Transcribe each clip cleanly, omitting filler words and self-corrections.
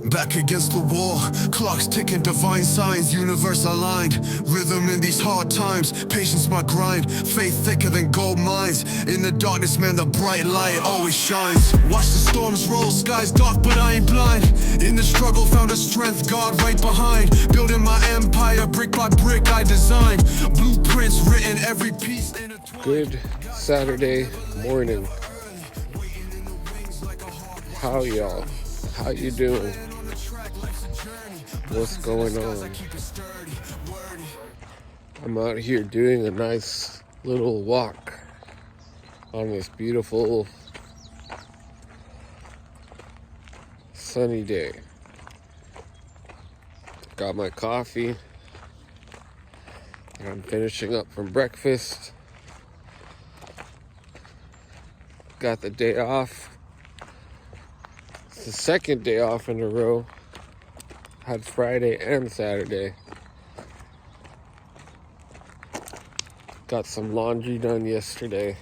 Back against the wall, clocks ticking, divine signs, universe aligned. Rhythm in these hard times, patience my grind. Faith thicker than gold mines. In the darkness, man, the bright light always shines. Watch the storms roll, skies dark, but I ain't blind. In the struggle, found a strength, God right behind. Building my empire, brick by brick, I design. Blueprints written, every piece intertwined. Good Saturday morning. How y'all? How you doing? What's going on? I'm out here doing a nice little walk on this beautiful sunny day. Got my coffee. I'm finishing up from breakfast. Got the day off. It's the second day off in a row. Had Friday and Saturday. Got some laundry done yesterday.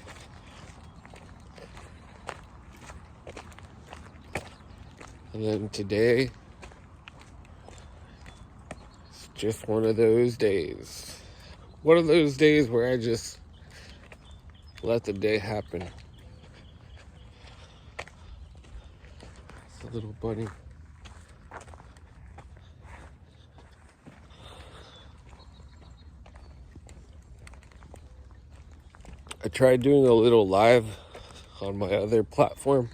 And then today, it's just one of those days. One of those days where I just let the day happen. It's a little bunny. I tried doing a little live on my other platform,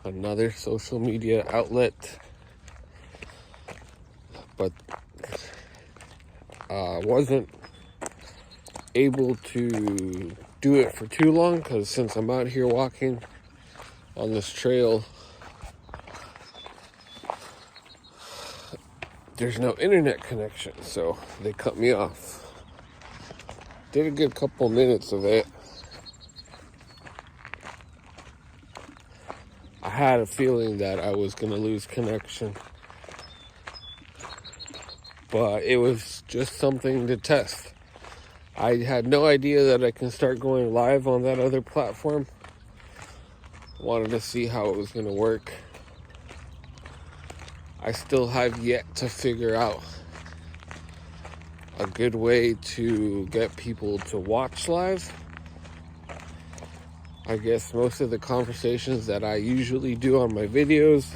another social media outlet, but wasn't able to do it for too long because since I'm out here walking on this trail, there's no internet connection, so they cut me off. Did a good couple minutes of it. I had a feeling that I was going to lose connection, but it was just something to test. I had no idea that I can start going live on that other platform. Wanted to see how it was going to work. I still have yet to figure out a good way to get people to watch live. I guess most of the conversations that I usually do on my videos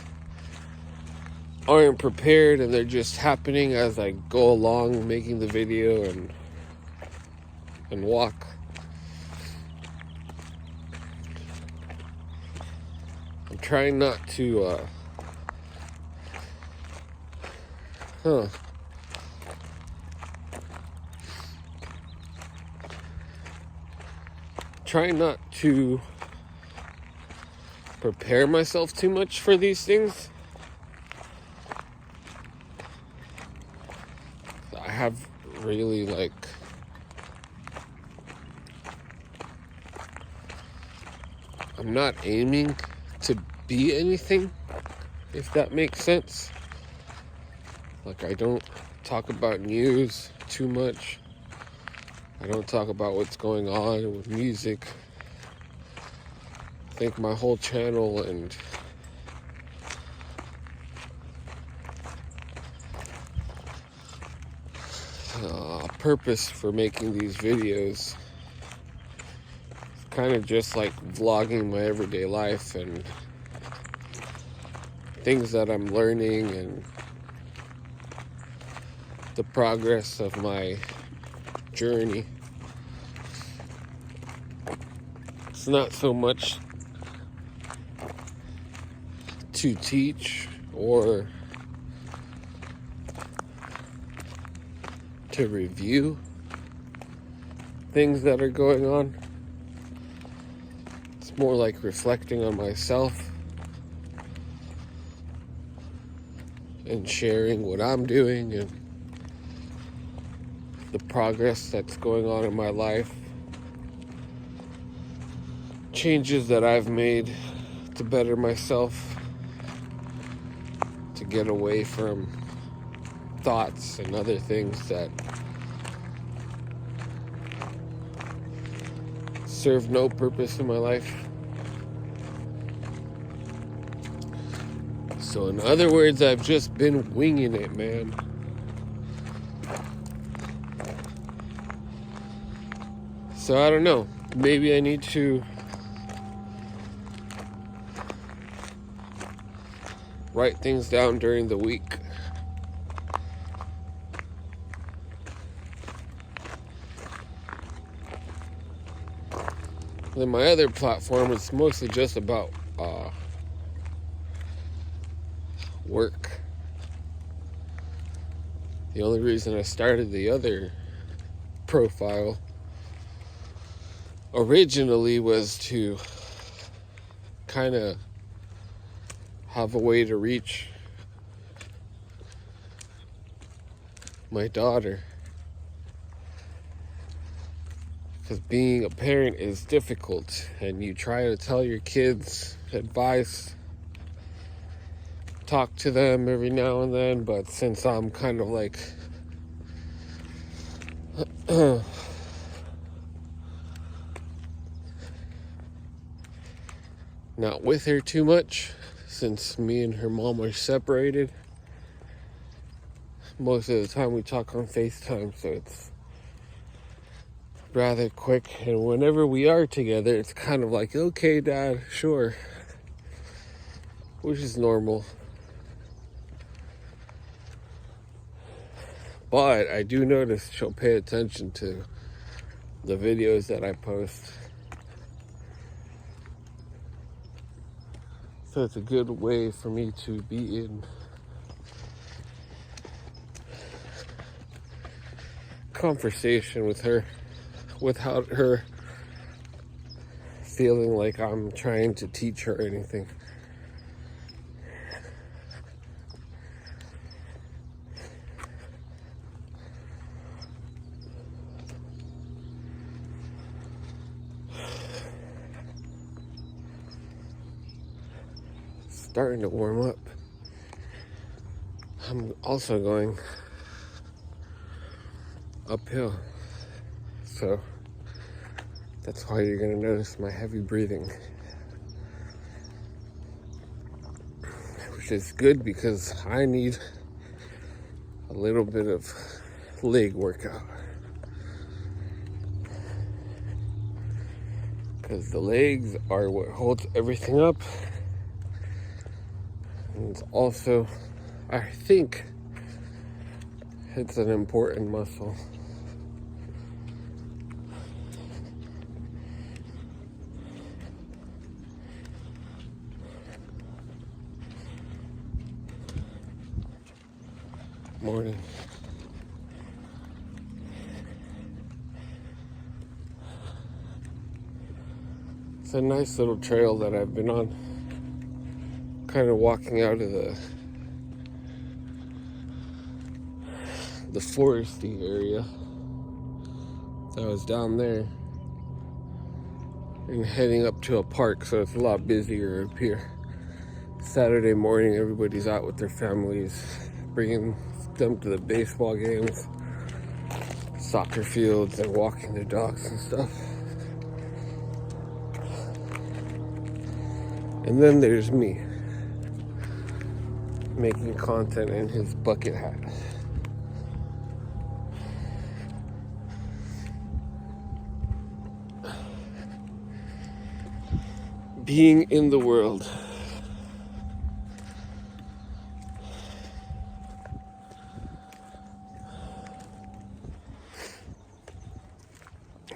aren't prepared and they're just happening as I go along making the video and walk. I'm trying not to trying not to prepare myself too much for these things. I have really I'm not aiming to be anything, if that makes sense. I don't talk about news too much. I don't talk about what's going on with music. I think my whole channel and purpose for making these videos is kind of just like vlogging my everyday life and things that I'm learning and the progress of my journey. It's not so much to teach or to review things that are going on. It's more like reflecting on myself and sharing what I'm doing and the progress that's going on in my life, changes that I've made to better myself, to get away from thoughts and other things that serve no purpose in my life. So in other words, I've just been winging it, man. So I don't know. Maybe I need to write things down during the week. Then my other platform is mostly just about work. The only reason I started the other profile originally was to kind of have a way to reach my daughter. Because being a parent is difficult, and you try to tell your kids advice, talk to them every now and then, but since I'm kind of like not with her too much, since me and her mom are separated, most of the time we talk on FaceTime, so it's rather quick. And whenever we are together, it's kind of like, okay, Dad, sure, which is normal. But I do notice she'll pay attention to the videos that I post. So it's a good way for me to be in conversation with her without her feeling like I'm trying to teach her anything. Starting to warm up. I'm also going uphill, so that's why you're gonna notice my heavy breathing, which is good because I need a little bit of leg workout, because the legs are what holds everything up. And it's also, I think, it's an important muscle. Morning. It's a nice little trail that I've been on, kind of walking out of the foresty area. So I was down there and heading up to a park, so it's a lot busier up here. Saturday morning, everybody's out with their families, bringing them to the baseball games, soccer fields, and walking their dogs and stuff. And then there's me, making content in his bucket hat. Being in the world.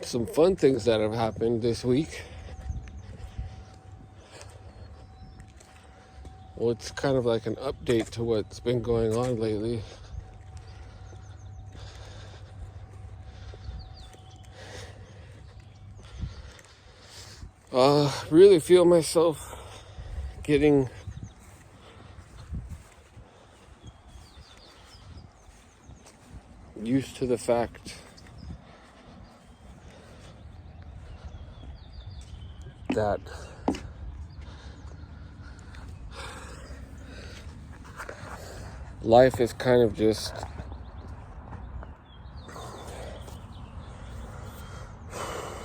Some fun things that have happened this week. Well, it's kind of like an update to what's been going on lately. Really feel myself getting used to the fact that life is kind of just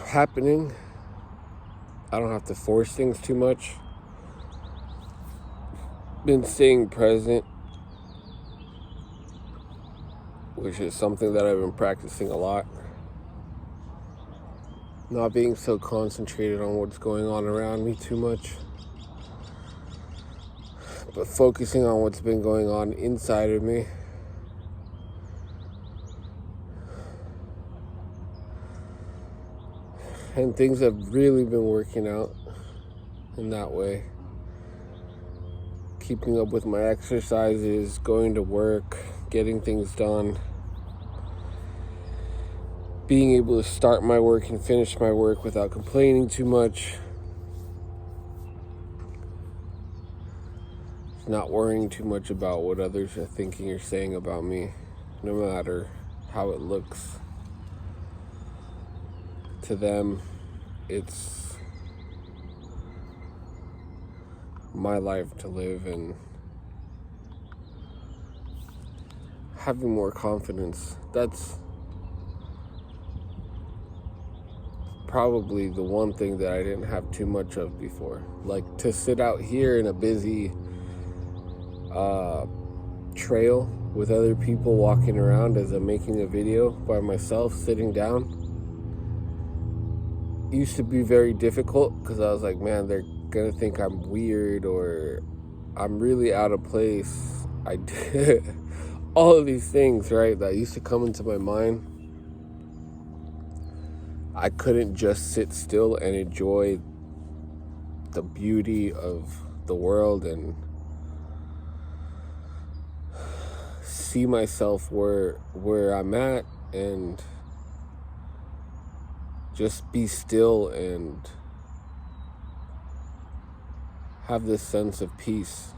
happening. I don't have to force things too much. been staying present, which is something that I've been practicing a lot. Not being so concentrated on what's going on around me too much, but focusing on what's been going on inside of me. And things have really been working out in that way. Keeping up with my exercises, going to work, getting things done. Being able to start my work and finish my work without complaining too much. Not worrying too much about what others are thinking or saying about me, no matter how it looks to them. It's my life to live, and having more confidence. That's probably the one thing that I didn't have too much of before. Like, to sit out here in a busy trail with other people walking around as I'm making a video by myself, sitting down, used to be very difficult because I was like, man, they're gonna think I'm weird or I'm really out of place. I did all of these things, right, that used to come into my mind. I couldn't just sit still and enjoy the beauty of the world and see myself where I'm at and just be still and have this sense of peace.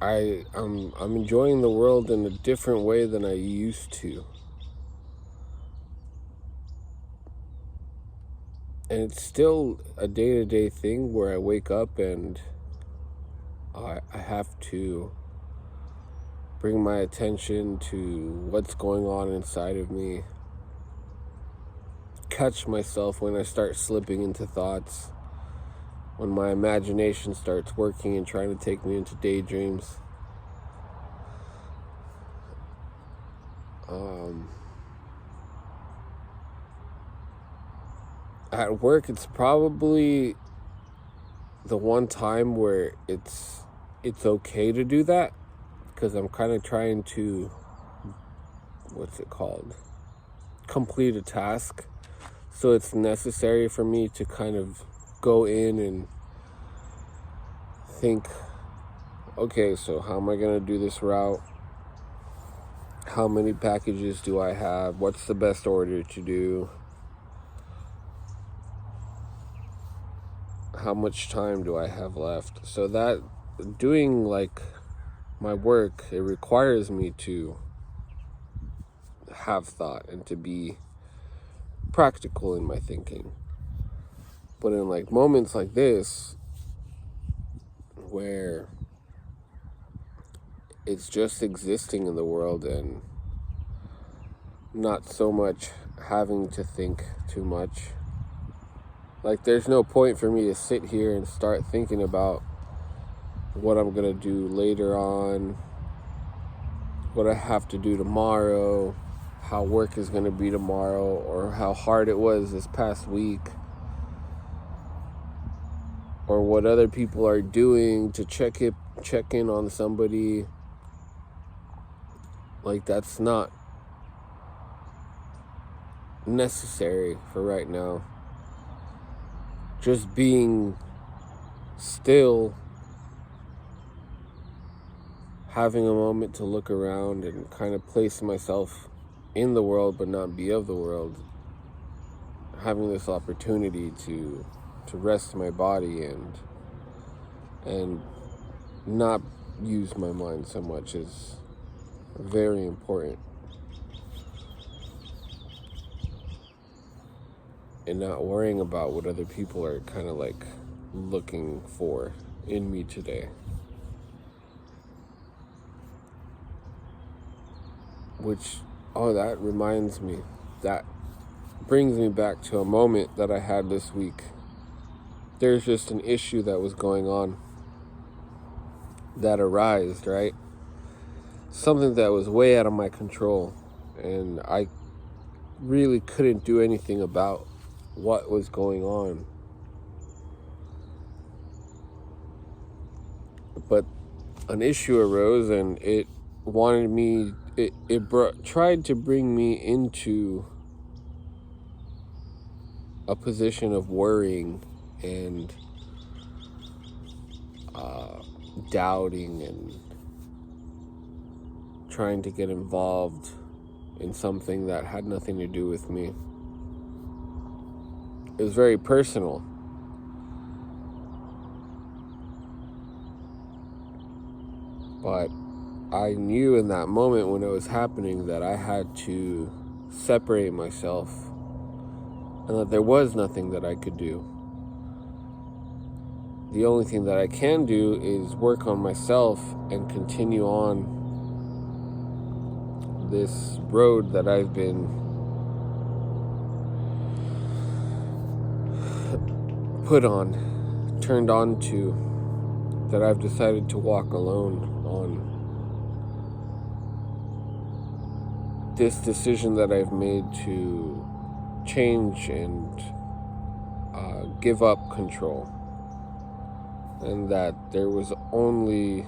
I'm enjoying the world in a different way than I used to. And it's still a day-to-day thing where I wake up and I have to bring my attention to what's going on inside of me. Catch myself when I start slipping into thoughts. When my imagination starts working and trying to take me into daydreams. At work, it's probably the one time where it's okay to do that, because I'm kind of trying to, complete a task. So it's necessary for me to kind of go in and think, okay, so how am I going to do this route? How many packages do I have? What's the best order to do? How much time do I have left? So that doing like my work, it requires me to have thought and to be practical in my thinking. But in like moments like this, where it's just existing in the world and not so much having to think too much. Like, there's no point for me to sit here and start thinking about what I'm gonna do later on, what I have to do tomorrow, how work is gonna be tomorrow, or how hard it was this past week, or what other people are doing to check in on somebody. Like, that's not necessary for right now. Just being still, having a moment to look around and kind of place myself in the world but not be of the world, having this opportunity to rest my body and not use my mind so much is very important. And not worrying about what other people are kind of like looking for in me today. Which, that reminds me that brings me back to a moment that I had this week. There's just an issue that was going on that arose, right? Something that was way out of my control, and I really couldn't do anything about what was going on. But an issue arose, and it wanted me, tried to bring me into a position of worrying and doubting and trying to get involved in something that had nothing to do with me. It was very personal. But I knew in that moment when it was happening that I had to separate myself and that there was nothing that I could do. The only thing that I can do is work on myself and continue on this road that I've been put on, turned on to, that I've decided to walk alone on. This decision that I've made to change and give up control, and that there was only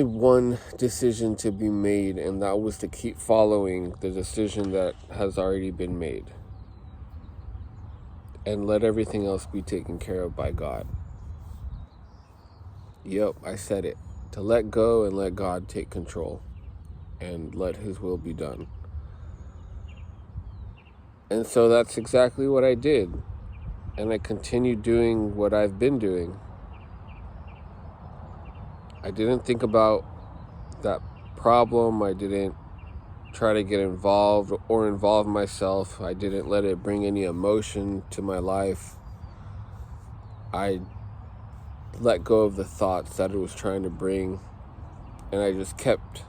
one decision to be made, and that was to keep following the decision that has already been made and let everything else be taken care of by God. Yep, I said it. To let go and let God take control and let His will be done. And so that's exactly what I did. And I continued doing what I've been doing. I didn't think about that problem. I didn't try to get involved or involve myself. I didn't let it bring any emotion to my life. I let go of the thoughts that it was trying to bring, and I just kept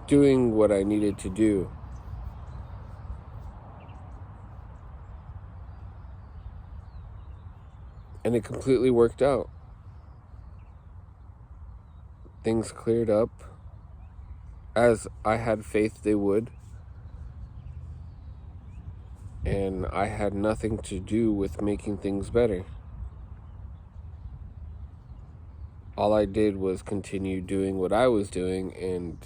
doing what I needed to do. And it completely worked out. Things cleared up as I had faith they would. And I had nothing to do with making things better. All I did was continue doing what I was doing, and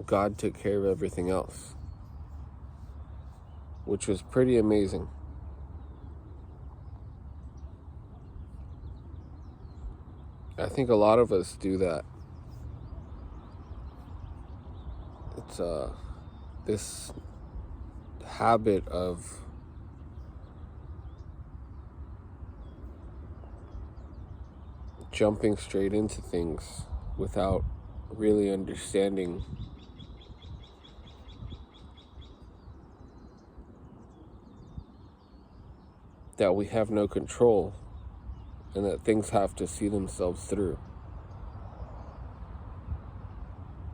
God took care of everything else, which was pretty amazing. I think a lot of us do that. It's this habit of jumping straight into things without really understanding that we have no control and that things have to see themselves through.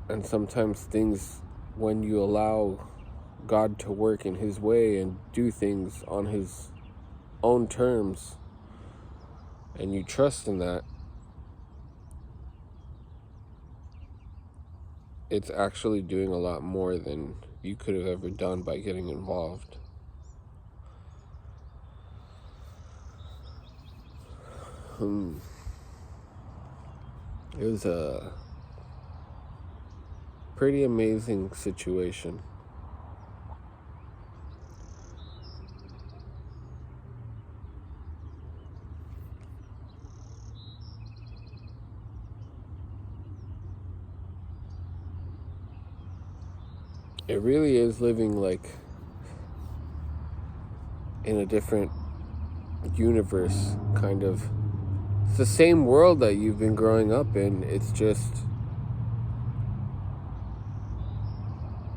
And sometimes things, when you allow God to work in His way and do things on His own terms, and you trust in that, it's actually doing a lot more than you could have ever done by getting involved. It was a pretty amazing situation. It really is living like in a different universe, kind of. It's the same world that you've been growing up in. It's just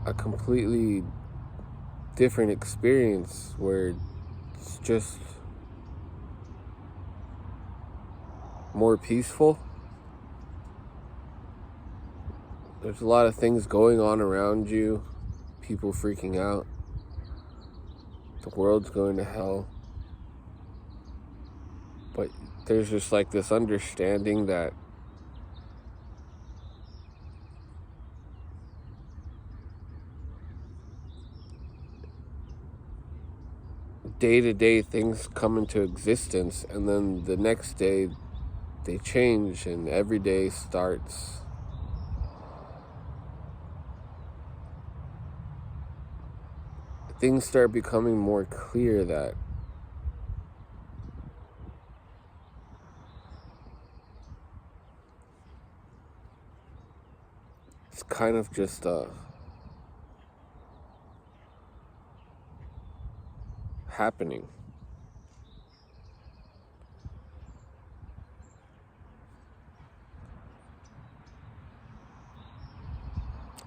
a completely different experience where it's just more peaceful. There's a lot of things going on around you, people freaking out, the world's going to hell. But there's just like this understanding that day-to-day things come into existence, and then the next day they change, and every day starts. Things start becoming more clear that it's kind of just happening.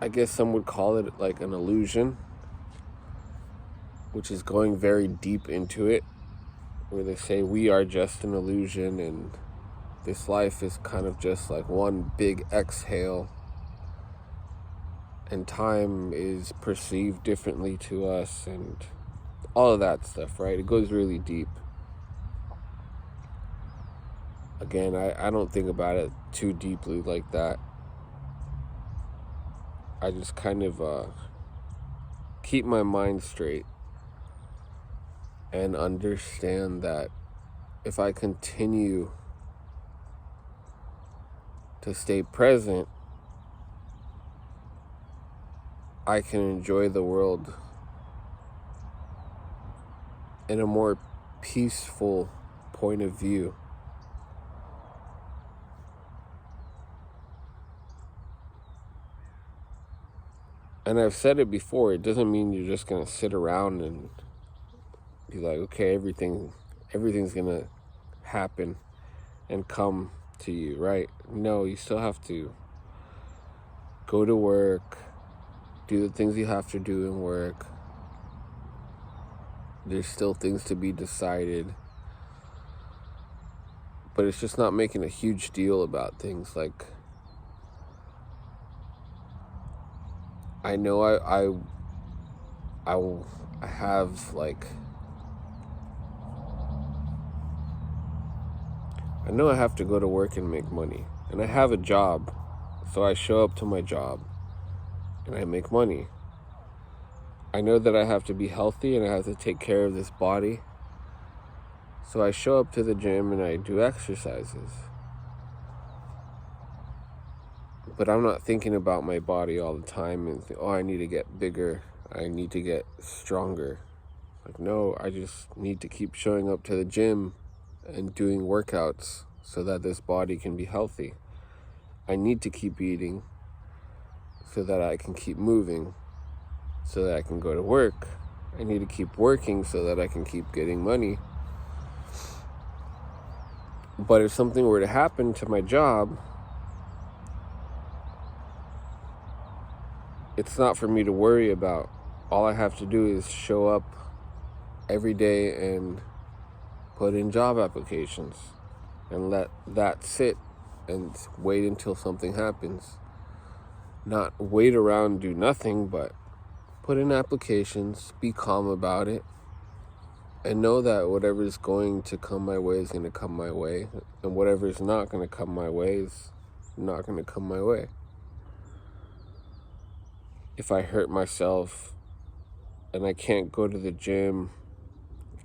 I guess some would call it like an illusion, which is going very deep into it, where they say we are just an illusion and this life is kind of just like one big exhale, and time is perceived differently to us, and all of that stuff, right? It goes really deep. Again, I don't think about it too deeply like that. I just kind of keep my mind straight and understand that if I continue to stay present, I can enjoy the world in a more peaceful point of view. And I've said it before, it doesn't mean you're just going to sit around and be like, okay, everything's going to happen and come to you, right? No, you still have to go to work, do the things you have to do in work. There's still things to be decided. But it's just not making a huge deal about things. Like, I know I have like, I know I have to go to work and make money. And I have a job. So I show up to my job and I make money. I know that I have to be healthy and I have to take care of this body. So I show up to the gym and I do exercises. But I'm not thinking about my body all the time and I need to get bigger. I need to get stronger. Like, no, I just need to keep showing up to the gym and doing workouts so that this body can be healthy. I need to keep eating so that I can keep moving, so that I can go to work. I need to keep working so that I can keep getting money. But if something were to happen to my job, it's not for me to worry about. All I have to do is show up every day and put in job applications and let that sit and wait until something happens. Not wait around, do nothing, but put in applications, be calm about it, and know that whatever is going to come my way is going to come my way, and whatever is not going to come my way is not going to come my way. If I hurt myself and I can't go to the gym,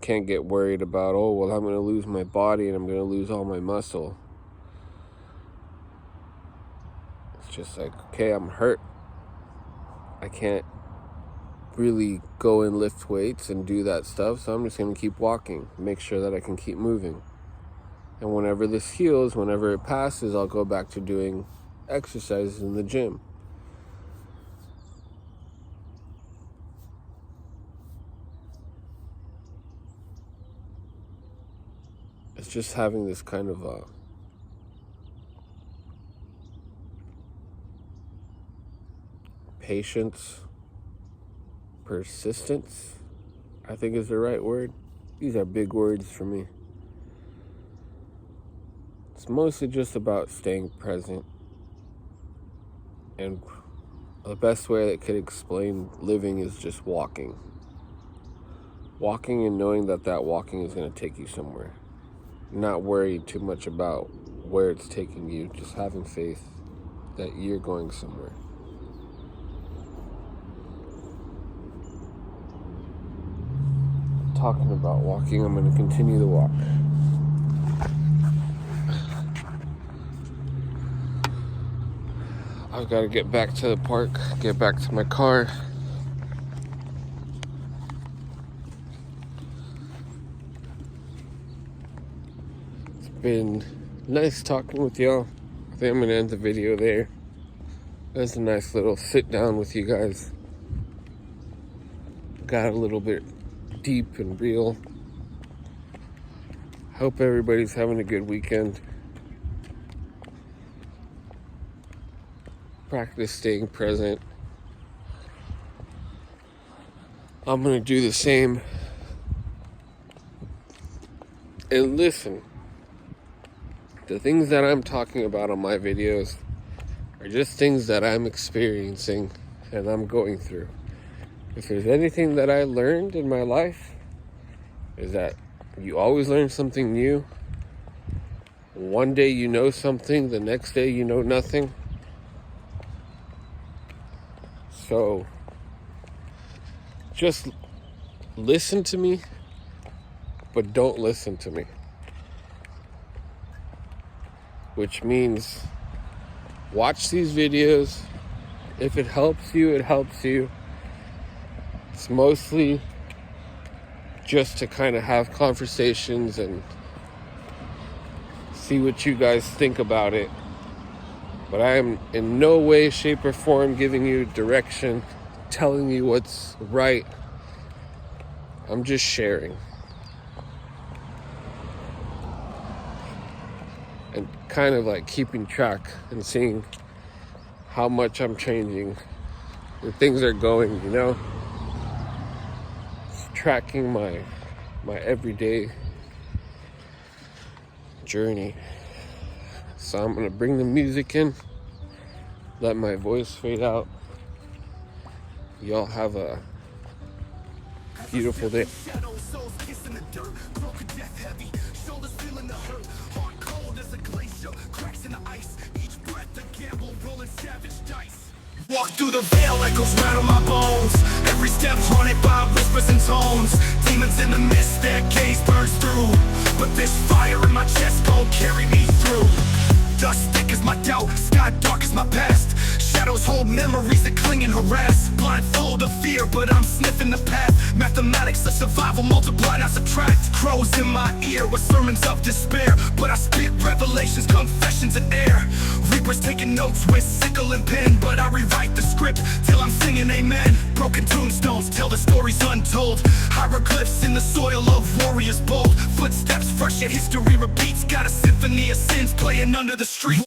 can't get worried about, oh, well, I'm going to lose my body and I'm going to lose all my muscle. It's just like, okay, I'm hurt. I can't really go and lift weights and do that stuff, so I'm just going to keep walking, make sure that I can keep moving. And whenever this heals, whenever it passes, I'll go back to doing exercises in the gym. It's just having this kind of patience, persistence, I think is the right word. These are big words for me. It's mostly just about staying present. And the best way that could explain living is just walking. Walking and knowing that that walking is going to take you somewhere. Not worrying too much about where it's taking you. Just having faith that you're going somewhere. Talking about walking, I'm going to continue the walk. I've got to get back to the park, get back to my car. It's been nice talking with y'all. I think I'm going to end the video there. That's a nice little sit down with you guys. Got a little bit deep and real. Hope everybody's having a good weekend. Practice staying present. I'm going to do the same. And listen, the things that I'm talking about on my videos are just things that I'm experiencing and I'm going through. If there's anything that I learned in my life, is that you always learn something new. One day you know something, the next day you know nothing. So just listen to me, but don't listen to me. Which means watch these videos. If it helps you, it helps you. It's mostly just to kind of have conversations and see what you guys think about it. But I am in no way, shape, or form giving you direction, telling you what's right. I'm just sharing. And kind of like keeping track and seeing how much I'm changing and things are going, you know? It's tracking my everyday journey. So I'm gonna bring the music in, let my voice fade out. Y'all have a beautiful day. Walk through the veil, echoes rattle my bones. Every step haunted by whispers and tones. Demons in the mist, their gaze burns through. But this fire in my chest gon' carry me through. Dust thick as my doubt, sky dark as my past. Shadows hold memories that cling and harass. Blindfold of fear, but I'm sniffing the path. Mathematics of survival, multiply, not subtract. Crows in my ear with sermons of despair, but I spit revelations, confessions in air. Reapers taking notes with sickle and pen, but I rewrite the script till I'm singing amen. Broken tombstones tell the stories untold. Hieroglyphs in the soil of warriors bold. Footsteps fresh yet history repeats. Got a symphony of sins playing under the street.